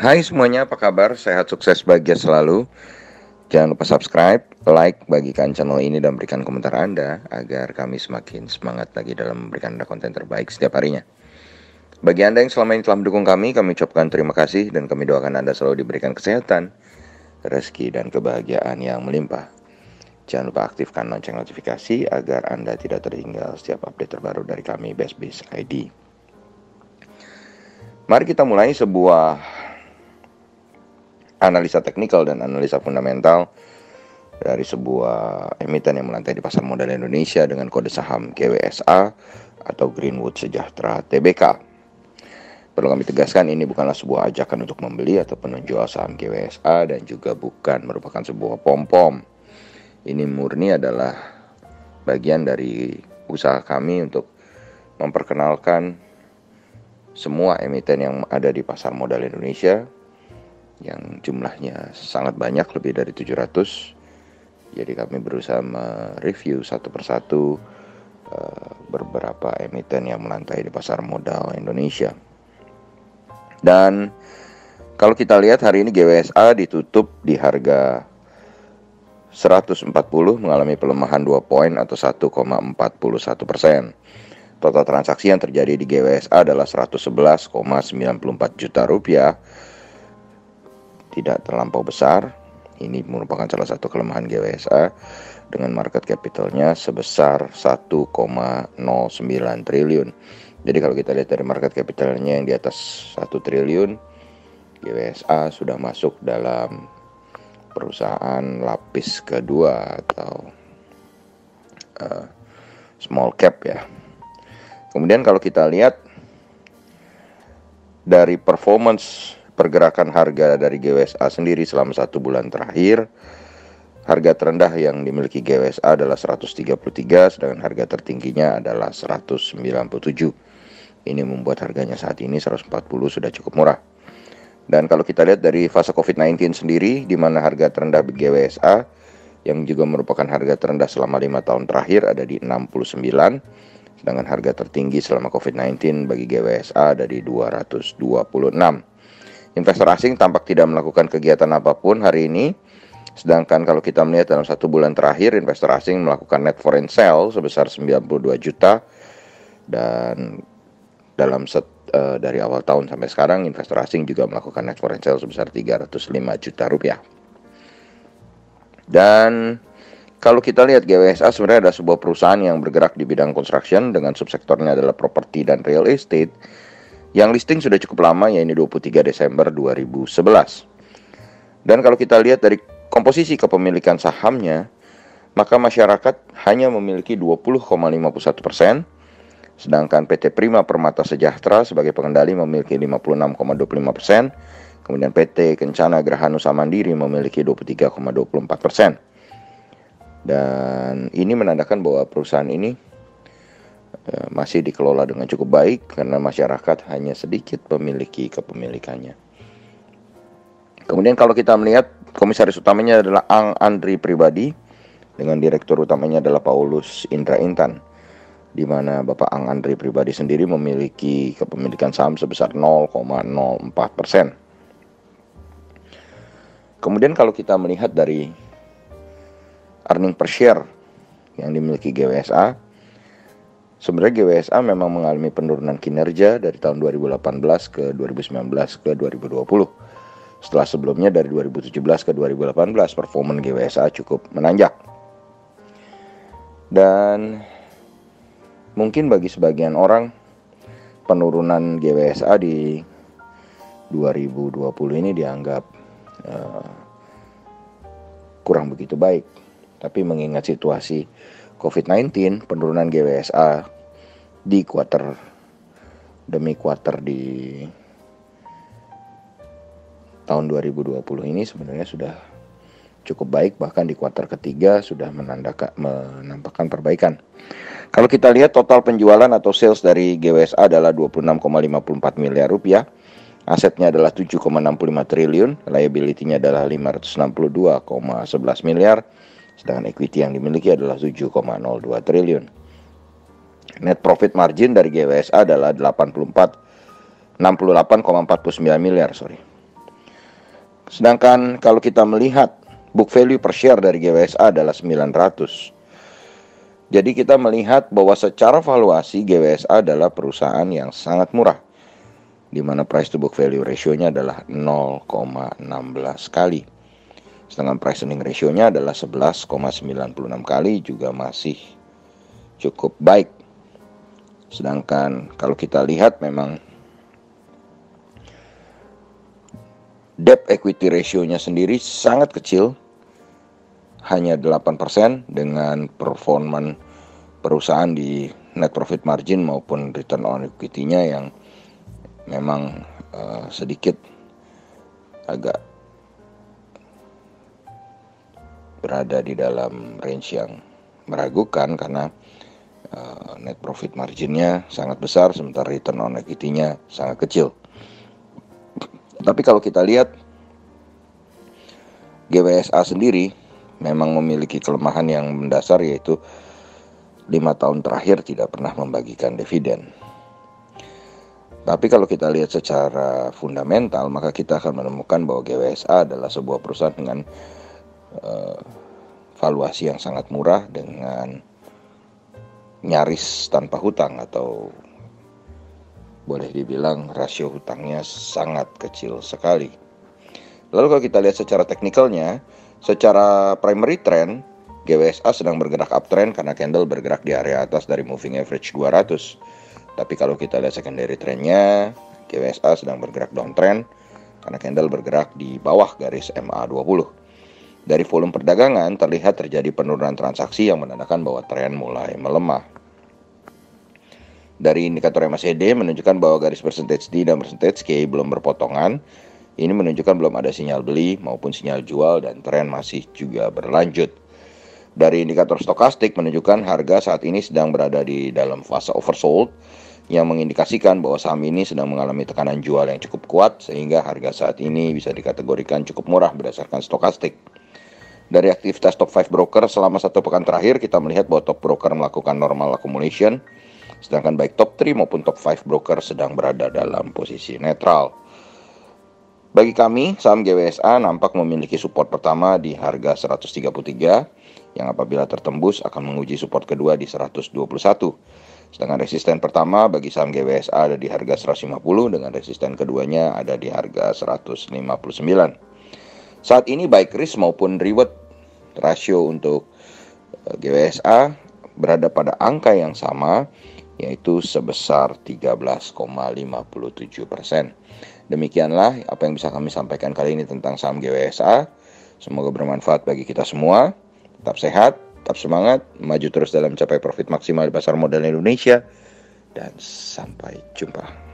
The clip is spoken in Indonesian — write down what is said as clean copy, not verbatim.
Hai semuanya, apa kabar? Sehat, sukses, bahagia selalu. Jangan lupa subscribe, like, bagikan channel ini dan berikan komentar Anda agar kami semakin semangat lagi dalam memberikan Anda konten terbaik setiap harinya. Bagi Anda yang selama ini telah mendukung kami ucapkan terima kasih dan kami doakan Anda selalu diberikan kesehatan, rezeki, dan kebahagiaan yang melimpah. Jangan lupa aktifkan lonceng notifikasi agar Anda tidak tertinggal setiap update terbaru dari kami, BestBiz ID. Mari kita mulai sebuah analisa teknikal dan analisa fundamental dari sebuah emiten yang melantai di pasar modal Indonesia dengan kode saham GWSA atau Greenwood Sejahtera Tbk. Perlu kami tegaskan, ini bukanlah sebuah ajakan untuk membeli atau menjual saham GWSA dan juga bukan merupakan sebuah pom-pom. Ini murni adalah bagian dari usaha kami untuk memperkenalkan semua emiten yang ada di pasar modal Indonesia yang jumlahnya sangat banyak, lebih dari 700. Jadi kami berusaha mereview satu persatu beberapa emiten yang melantai di pasar modal Indonesia. Dan kalau kita lihat hari ini GWSA ditutup di harga 140, mengalami pelemahan 2 poin atau 1,41%. Total transaksi yang terjadi di GWSA adalah 111,94 juta rupiah. Tidak terlampau besar. Ini merupakan salah satu kelemahan GWSA dengan market capitalnya sebesar 1,09 triliun. Jadi kalau kita lihat dari market capitalnya yang di atas 1 triliun, GWSA sudah masuk dalam perusahaan lapis kedua atau small cap ya. Kemudian kalau kita lihat dari performance pergerakan harga dari GWSA sendiri selama 1 bulan terakhir, harga terendah yang dimiliki GWSA adalah 133, sedangkan harga tertingginya adalah 197. Ini membuat harganya saat ini 140 sudah cukup murah. Dan kalau kita lihat dari fase COVID-19 sendiri, di mana harga terendah GWSA yang juga merupakan harga terendah selama 5 tahun terakhir ada di 69, sedangkan harga tertinggi selama COVID-19 bagi GWSA ada di 226. Investor asing tampak tidak melakukan kegiatan apapun hari ini. Sedangkan kalau kita melihat dalam 1 bulan terakhir, investor asing melakukan net foreign sale sebesar 92 juta. Dan dalam dari awal tahun sampai sekarang, investor asing juga melakukan net foreign sale sebesar 305 juta rupiah. Dan kalau kita lihat GWSA sebenarnya ada sebuah perusahaan yang bergerak di bidang construction dengan subsektornya adalah properti dan real estate, yang listing sudah cukup lama, yaitu 23 Desember 2011. Dan kalau kita lihat dari komposisi kepemilikan sahamnya, maka masyarakat hanya memiliki 20,51%, sedangkan PT Prima Permata Sejahtera sebagai pengendali memiliki 56,25%, kemudian PT Kencana Grahanusa Mandiri memiliki 23,24%. Dan ini menandakan bahwa perusahaan ini masih dikelola dengan cukup baik karena masyarakat hanya sedikit memiliki kepemilikannya. Kemudian kalau kita melihat komisaris utamanya adalah Ang Andri Pribadi dengan direktur utamanya adalah Paulus Indra Intan, di mana Bapak Ang Andri Pribadi sendiri memiliki kepemilikan saham sebesar 0,04%. Kemudian kalau kita melihat dari earning per share yang dimiliki GWSA, sebenarnya GWSA memang mengalami penurunan kinerja dari tahun 2018 ke 2019 ke 2020. Setelah sebelumnya dari 2017 ke 2018 performa GWSA cukup menanjak. Dan mungkin bagi sebagian orang penurunan GWSA di 2020 ini dianggap kurang begitu baik. Tapi mengingat situasi COVID-19, penurunan GWSA di kuarter demi kuarter di tahun 2020 ini sebenarnya sudah cukup baik, bahkan di kuarter ketiga sudah menampakkan perbaikan. Kalau kita lihat total penjualan atau sales dari GWSA adalah 26,54 miliar rupiah, asetnya adalah 7,65 triliun, liability-nya adalah 562,11 miliar, sedangkan equity yang dimiliki adalah 7,02 triliun. Net profit margin dari GWSA adalah 68,49 miliar, Sedangkan kalau kita melihat book value per share dari GWSA adalah 900. Jadi kita melihat bahwa secara valuasi GWSA adalah perusahaan yang sangat murah, di mana price to book value ratio-nya adalah 0,16 kali. Sedangkan price earning ratio-nya adalah 11,96 kali, juga masih cukup baik. Sedangkan kalau kita lihat memang debt equity ratio-nya sendiri sangat kecil, hanya 8%, dengan performan perusahaan di net profit margin maupun return on equity-nya yang memang sedikit agak berada di dalam range yang meragukan, karena net profit marginnya sangat besar sementara return on equity-nya sangat kecil. Tapi kalau kita lihat GWSA sendiri memang memiliki kelemahan yang mendasar, yaitu 5 tahun terakhir tidak pernah membagikan dividen. Tapi kalau kita lihat secara fundamental, maka kita akan menemukan bahwa GWSA adalah sebuah perusahaan dengan valuasi yang sangat murah, dengan nyaris tanpa hutang, atau boleh dibilang rasio hutangnya sangat kecil sekali. Lalu kalau kita lihat secara teknikalnya, secara primary trend, GWSA sedang bergerak uptrend karena candle bergerak di area atas dari moving average 200. Tapi kalau kita lihat secondary trendnya, GWSA sedang bergerak downtrend karena candle bergerak di bawah garis MA20. Dari volume perdagangan terlihat terjadi penurunan transaksi yang menandakan bahwa tren mulai melemah. Dari indikator MACD menunjukkan bahwa garis percentage D dan percentage K belum berpotongan. Ini menunjukkan belum ada sinyal beli maupun sinyal jual, dan tren masih juga berlanjut. Dari indikator stokastik menunjukkan harga saat ini sedang berada di dalam fase oversold, yang mengindikasikan bahwa saham ini sedang mengalami tekanan jual yang cukup kuat, sehingga harga saat ini bisa dikategorikan cukup murah berdasarkan stokastik. Dari aktivitas top 5 broker selama 1 pekan terakhir, kita melihat bahwa top broker melakukan normal accumulation, sedangkan baik top 3 maupun top 5 broker sedang berada dalam posisi netral. Bagi kami, saham GWSA nampak memiliki support pertama di harga 133, yang apabila tertembus akan menguji support kedua di 121. Sedangkan resisten pertama bagi saham GWSA ada di harga 150, dengan resisten keduanya ada di harga 159. Saat ini baik risk maupun reward rasio untuk GWSA berada pada angka yang sama, yaitu sebesar 13,57%. Demikianlah apa yang bisa kami sampaikan kali ini tentang saham GWSA. Semoga bermanfaat bagi kita semua. Tetap sehat, tetap semangat, maju terus dalam mencapai profit maksimal di pasar modal Indonesia, dan sampai jumpa.